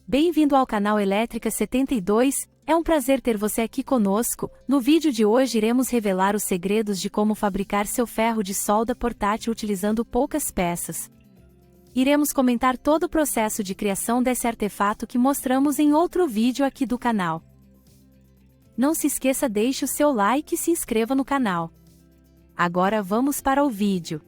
Bem-vindo ao canal Elétrica 72, é um prazer ter você aqui conosco. No vídeo de hoje iremos revelar os segredos de como fabricar seu ferro de solda portátil utilizando poucas peças. Iremos comentar todo o processo de criação desse artefato que mostramos em outro vídeo aqui do canal. Não se esqueça, deixe o seu like e se inscreva no canal. Agora vamos para o vídeo.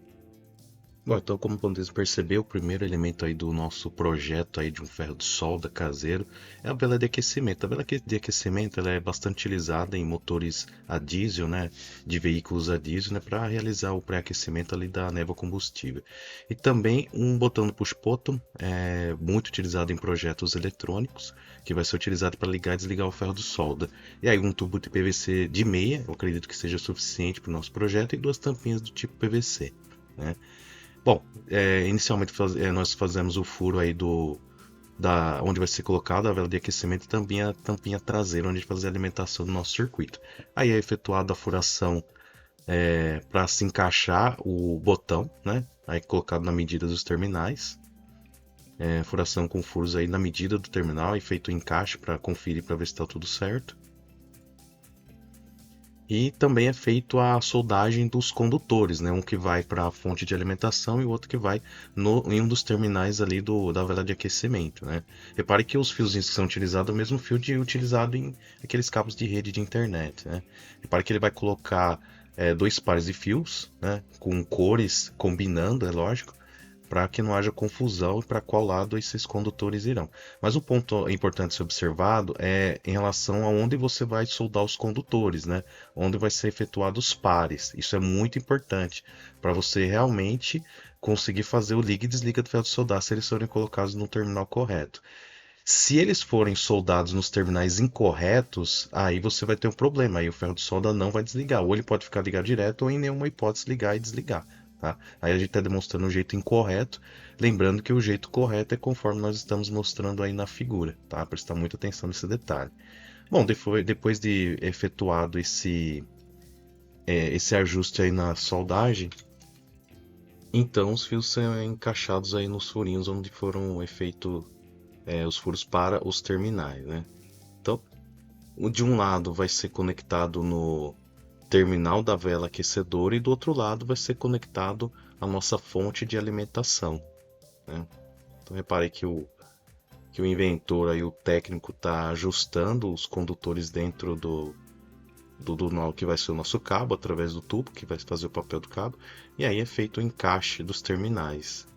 Bom, então como podemos perceber, o primeiro elemento aí do nosso projeto aí de um ferro de solda caseiro é a vela de aquecimento. A vela de aquecimento ela é bastante utilizada em motores a diesel, né, de veículos a diesel, né, para realizar o pré-aquecimento ali da névoa combustível. E também um botão do push button é muito utilizado em projetos eletrônicos, que vai ser utilizado para ligar e desligar o ferro de solda. E aí um tubo de PVC de meia, eu acredito que seja suficiente para o nosso projeto, e duas tampinhas do tipo PVC, né? Bom, inicialmente nós fazemos o furo aí onde vai ser colocada a vela de aquecimento e também a tampinha traseira, onde a gente faz a alimentação do nosso circuito. Aí é efetuada a furação para se encaixar o botão, né? Aí colocado na medida dos terminais. Furação com furos aí na medida do terminal e feito o encaixe para conferir para ver se está tudo certo. E também é feito a soldagem dos condutores, né? Um que vai para a fonte de alimentação e o outro que vai em um dos terminais ali da vela de aquecimento, né? Repare que os fiozinhos que são utilizados é o mesmo fio utilizado em aqueles cabos de rede de internet, né? Repare que ele vai colocar dois pares de fios, né? Com cores combinando, é lógico, para que não haja confusão e para qual lado esses condutores irão. Mas o ponto importante ser observado é em relação a onde você vai soldar os condutores, né? Onde vai ser efetuado os pares. Isso é muito importante para você realmente conseguir fazer o liga e desliga do ferro de soldar se eles forem colocados no terminal correto. Se eles forem soldados nos terminais incorretos, aí você vai ter um problema. Aí o ferro de solda não vai desligar. Ou ele pode ficar ligado direto ou em nenhuma hipótese ligar e desligar. Tá? Aí a gente está demonstrando o jeito incorreto, lembrando que o jeito correto é conforme nós estamos mostrando aí na figura, tá? Prestar muita atenção nesse detalhe. Bom, depois de efetuado esse ajuste aí na soldagem, então os fios são encaixados aí nos furinhos onde foram feitos os furos para os terminais, né? Então, de um lado vai ser conectado no terminal da vela aquecedora e do outro lado vai ser conectado a nossa fonte de alimentação, né? Então repare que o inventor aí, o técnico, está ajustando os condutores dentro do que vai ser o nosso cabo através do tubo que vai fazer o papel do cabo, e aí é feito o encaixe dos terminais.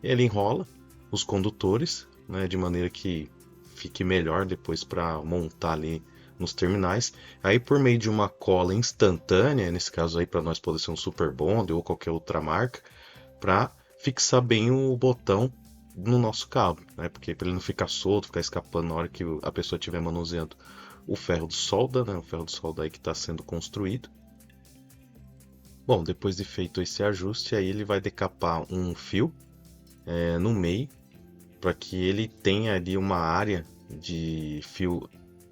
Ele enrola os condutores, né, de maneira que fique melhor depois para montar ali nos terminais. Aí por meio de uma cola instantânea, nesse caso aí para nós pode ser um Super Bond ou qualquer outra marca, para fixar bem o botão no nosso cabo, né? Porque para ele não ficar solto, ficar escapando na hora que a pessoa estiver manuseando o ferro de solda, né? O ferro de solda aí que está sendo construído. Bom, depois de feito esse ajuste, aí ele vai decapar um fio no meio, para que ele tenha ali uma área de fio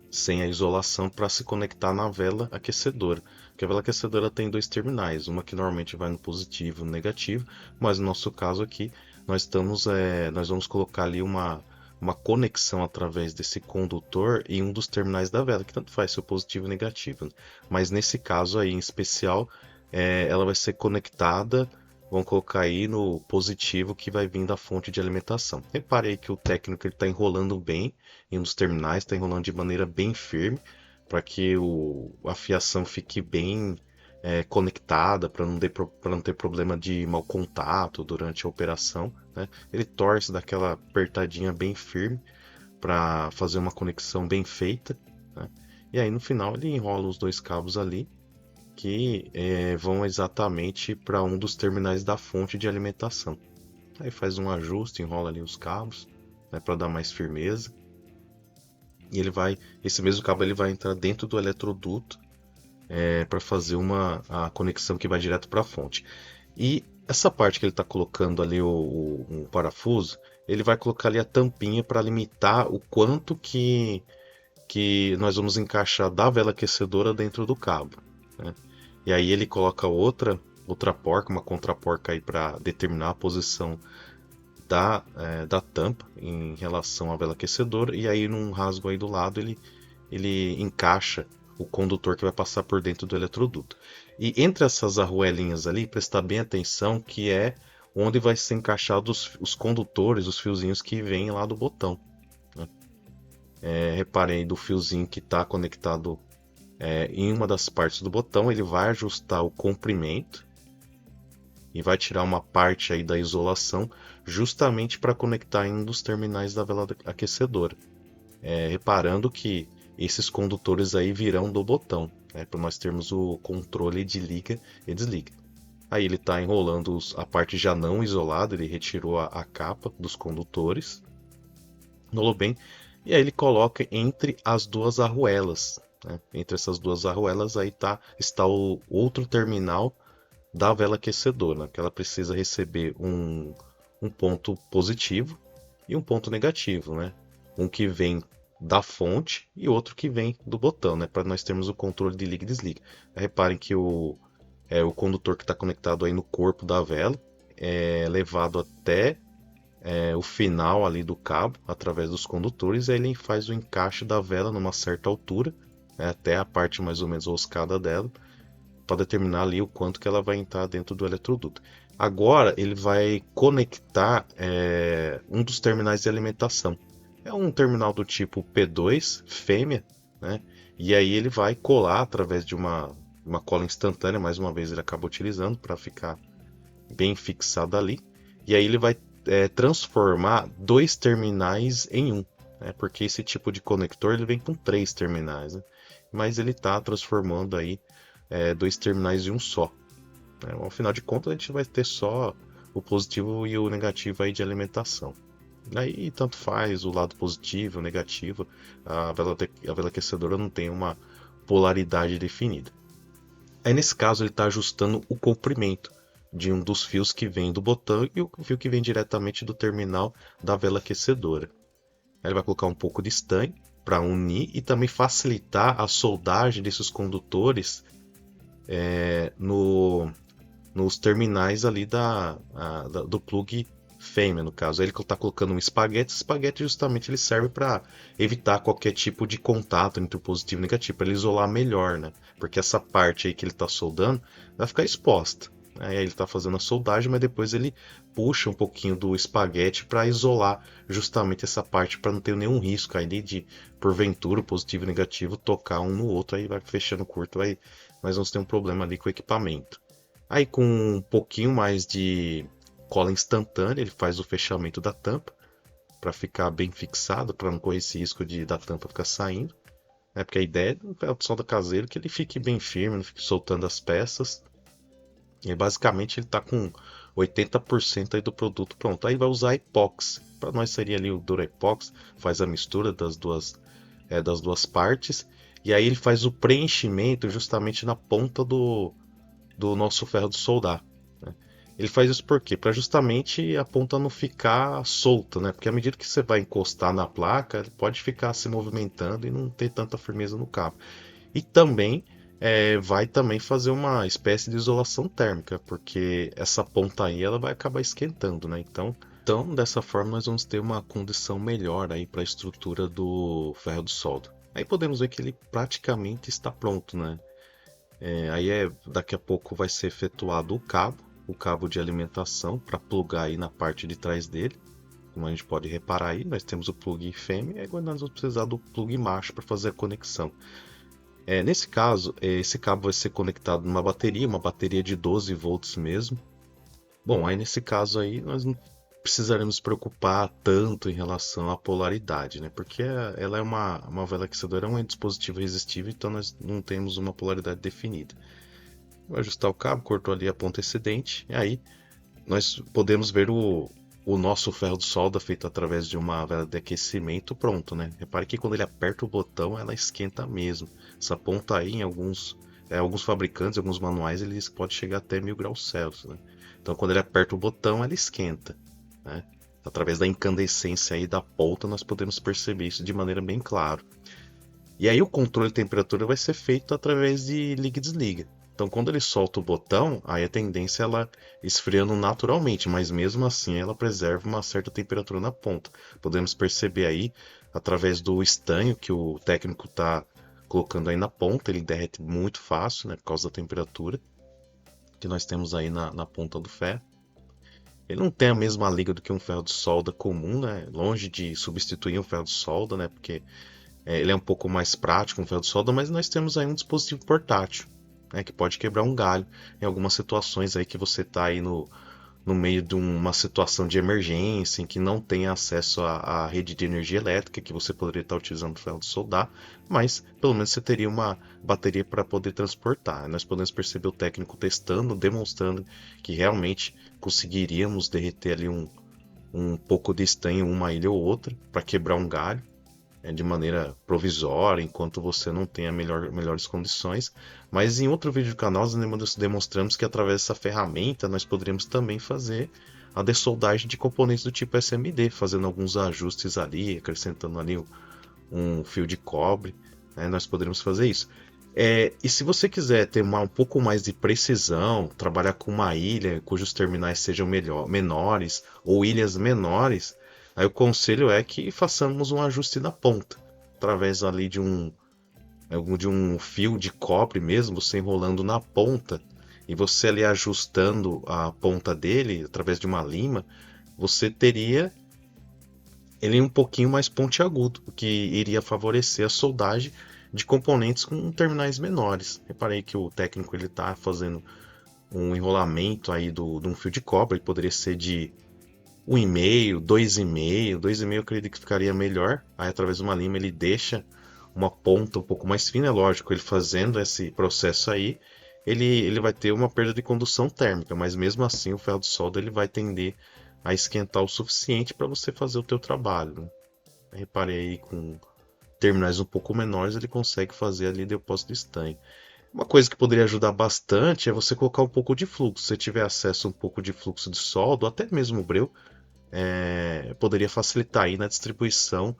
sem a isolação para se conectar na vela aquecedora. Porque a vela aquecedora tem dois terminais, uma que normalmente vai no positivo e no negativo, mas no nosso caso aqui nós vamos colocar ali uma conexão através desse condutor em um dos terminais da vela, que tanto faz se é positivo ou negativo, né? Mas nesse caso aí em especial, ela vai ser conectada. Vamos colocar aí no positivo que vai vir da fonte de alimentação. Repare aí que o técnico está enrolando bem em um dos terminais, está enrolando de maneira bem firme, para que a fiação fique bem conectada, para não ter problema de mau contato durante a operação, né? Ele torce daquela apertadinha bem firme para fazer uma conexão bem feita, né? E aí no final ele enrola os dois cabos ali, que vão exatamente para um dos terminais da fonte de alimentação. Aí faz um ajuste, enrola ali os cabos, né, para dar mais firmeza. E esse mesmo cabo ele vai entrar dentro do eletroduto para fazer a conexão que vai direto para a fonte. E essa parte que ele está colocando ali o parafuso, ele vai colocar ali a tampinha para limitar o quanto que nós vamos encaixar da vela aquecedora dentro do cabo, né? E aí ele coloca outra porca, uma contraporca aí para determinar a posição da tampa em relação à vela aquecedora, e aí num rasgo aí do lado ele encaixa o condutor que vai passar por dentro do eletroduto. E entre essas arruelinhas ali, prestar bem atenção que é onde vai ser encaixados os condutores, os fiozinhos que vêm lá do botão, né? Reparem aí do fiozinho que está conectado em uma das partes do botão, ele vai ajustar o comprimento e vai tirar uma parte aí da isolação justamente para conectar em um dos terminais da vela aquecedora. Reparando que esses condutores aí virão do botão, né, para nós termos o controle de liga e desliga. Aí ele está enrolando a parte já não isolada, ele retirou a capa dos condutores, enrolou bem, e aí ele coloca entre as duas arruelas, né? Entre essas duas arruelas aí está o outro terminal da vela aquecedora, né, que ela precisa receber um ponto positivo e um ponto negativo, né? Um que vem da fonte e outro que vem do botão, né? Para nós termos o controle de liga e desliga. Reparem que o condutor que está conectado aí no corpo da vela é levado até o final ali do cabo através dos condutores, e aí ele faz o encaixe da vela numa certa altura, né, até a parte mais ou menos roscada dela, para determinar ali o quanto que ela vai entrar dentro do eletroduto. Agora ele vai conectar um dos terminais de alimentação. É um terminal do tipo P2 fêmea, né? E aí ele vai colar através de uma cola instantânea, mais uma vez ele acaba utilizando para ficar bem fixado ali. E aí ele vai transformar dois terminais em um, né? Porque esse tipo de conector ele vem com 3 terminais, né? Mas ele está transformando aí dois terminais em um só. Ao final de contas, a gente vai ter só o positivo e o negativo aí de alimentação. Aí tanto faz o lado positivo, o negativo. A vela aquecedora não tem uma polaridade definida. Aí nesse caso ele está ajustando o comprimento de um dos fios que vem do botão e o fio que vem diretamente do terminal da vela aquecedora. Aí ele vai colocar um pouco de estanho para unir e também facilitar a soldagem desses condutores nos terminais ali do plug fêmea, no caso. Aí ele está colocando um espaguete. Esse espaguete justamente ele serve para evitar qualquer tipo de contato entre o positivo e o negativo, para ele isolar melhor, né? Porque essa parte aí que ele está soldando vai ficar exposta. Aí ele está fazendo a soldagem, mas depois ele puxa um pouquinho do espaguete para isolar justamente essa parte, para não ter nenhum risco aí de porventura o positivo e o negativo tocar um no outro, aí vai fechando curto, aí nós vamos ter um problema ali com o equipamento. Aí com um pouquinho mais de cola instantânea, ele faz o fechamento da tampa para ficar bem fixado, para não correr esse risco da tampa ficar saindo, né? Porque a ideia do solda caseiro é que ele fique bem firme, não fique soltando as peças. E basicamente ele está com 80% aí do produto pronto. Aí vai usar epóxi. Para nós seria ali o Durepox, faz a mistura das duas partes. E aí ele faz o preenchimento justamente na ponta do nosso ferro de soldar, né? Ele faz isso por quê? Para justamente a ponta não ficar solta, né? Porque à medida que você vai encostar na placa, ele pode ficar se movimentando e não ter tanta firmeza no cabo. E também vai também fazer uma espécie de isolação térmica, porque essa ponta aí ela vai acabar esquentando, né? Então dessa forma nós vamos ter uma condição melhor aí para a estrutura do ferro de solda. Aí podemos ver que ele praticamente está pronto, né? Aí daqui a pouco vai ser efetuado o cabo de alimentação para plugar aí na parte de trás dele. Como a gente pode reparar aí, nós temos o plug fêmea e agora nós vamos precisar do plug macho para fazer a conexão. Nesse caso, esse cabo vai ser conectado numa bateria, uma bateria de 12 volts mesmo. Bom, aí nesse caso aí nós não precisaremos nos preocupar tanto em relação à polaridade, né? Porque ela é uma vela aquecedora, é um dispositivo resistível, então nós não temos uma polaridade definida. Vou ajustar o cabo, cortou ali a ponta excedente, e aí nós podemos ver o nosso ferro de solda feito através de uma vela de aquecimento pronto, né? Repare que quando ele aperta o botão, ela esquenta mesmo. Essa ponta aí, em alguns fabricantes, alguns manuais, eles podem chegar até 1000 graus Celsius, né? Então quando ele aperta o botão, ela esquenta, né? Através da incandescência aí da ponta, nós podemos perceber isso de maneira bem clara. E aí o controle de temperatura vai ser feito através de liga e desliga. Então, quando ele solta o botão, aí a tendência é ela esfriando naturalmente, mas mesmo assim ela preserva uma certa temperatura na ponta. Podemos perceber aí, através do estanho que o técnico está colocando aí na ponta, ele derrete muito fácil, né, por causa da temperatura que nós temos aí na ponta do ferro. Ele não tem a mesma liga do que um ferro de solda comum, né? Longe de substituir um ferro de solda, né? Porque ele é um pouco mais prático, um ferro de solda, mas nós temos aí um dispositivo portátil, né? Que pode quebrar um galho em algumas situações aí que você está aí no meio de uma situação de emergência, em que não tem acesso à rede de energia elétrica, que você poderia estar utilizando o ferro de soldar, mas pelo menos você teria uma bateria para poder transportar. Nós podemos perceber o técnico testando, demonstrando que realmente conseguiríamos derreter ali um pouco de estanho, uma ilha ou outra, para quebrar um galho de maneira provisória, enquanto você não tem melhores condições. Mas em outro vídeo do canal nós demonstramos que através dessa ferramenta nós poderíamos também fazer a dessoldagem de componentes do tipo SMD, fazendo alguns ajustes ali, acrescentando ali um fio de cobre, né? Nós poderíamos fazer isso. E se você quiser ter um pouco mais de precisão, trabalhar com uma ilha cujos terminais sejam menores ou ilhas menores, aí o conselho é que façamos um ajuste na ponta, através ali de um fio de cobre mesmo, você enrolando na ponta, e você ali ajustando a ponta dele, através de uma lima, você teria ele um pouquinho mais pontiagudo, o que iria favorecer a soldagem de componentes com terminais menores. Reparei que o técnico ele está fazendo um enrolamento aí de um fio de cobre, ele poderia ser de 1,5, 2,5, 2,5 eu acredito que ficaria melhor. Aí através de uma lima ele deixa uma ponta um pouco mais fina, é lógico, ele fazendo esse processo aí, ele vai ter uma perda de condução térmica, mas mesmo assim o ferro de solda ele vai tender a esquentar o suficiente para você fazer o teu trabalho, né? Reparei aí com terminais um pouco menores ele consegue fazer ali depósito de estanho. Uma coisa que poderia ajudar bastante é você colocar um pouco de fluxo. Se você tiver acesso a um pouco de fluxo de solda, ou até mesmo breu, poderia facilitar aí na distribuição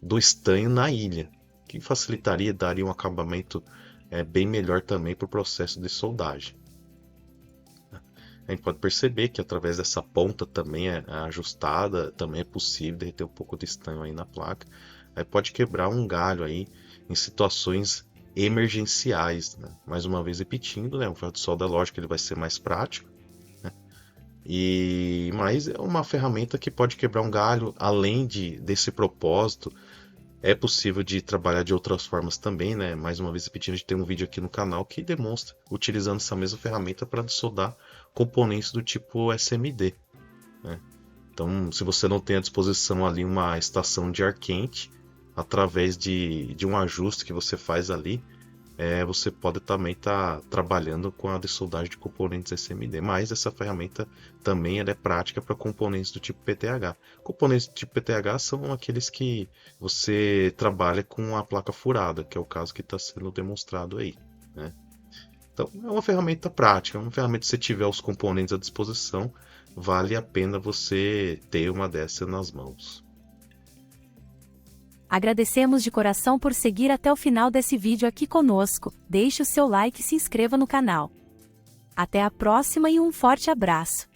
do estanho na ilha, que facilitaria, daria um acabamento bem melhor também para o processo de soldagem. A gente pode perceber que através dessa ponta também ajustada, também é possível derreter um pouco de estanho aí na placa. Aí pode quebrar um galho aí em situações emergenciais, né? Mais uma vez repetindo, né? O ferro de solda, lógico, ele vai ser mais prático, né? Mas é uma ferramenta que pode quebrar um galho. Além desse propósito, é possível de trabalhar de outras formas também, né? Mais uma vez repetindo, a gente tem um vídeo aqui no canal que demonstra utilizando essa mesma ferramenta para soldar componentes do tipo SMD, né? Então, se você não tem à disposição ali uma estação de ar quente, através de um ajuste que você faz ali, você pode também estar trabalhando com a dessoldagem de componentes SMD. Mas essa ferramenta também ela é prática para componentes do tipo PTH. Componentes do tipo PTH são aqueles que você trabalha com a placa furada, que é o caso que está sendo demonstrado aí, né? Então, é uma ferramenta prática, uma ferramenta que se você tiver os componentes à disposição, vale a pena você ter uma dessas nas mãos. Agradecemos de coração por seguir até o final desse vídeo aqui conosco. Deixe o seu like e se inscreva no canal. Até a próxima e um forte abraço!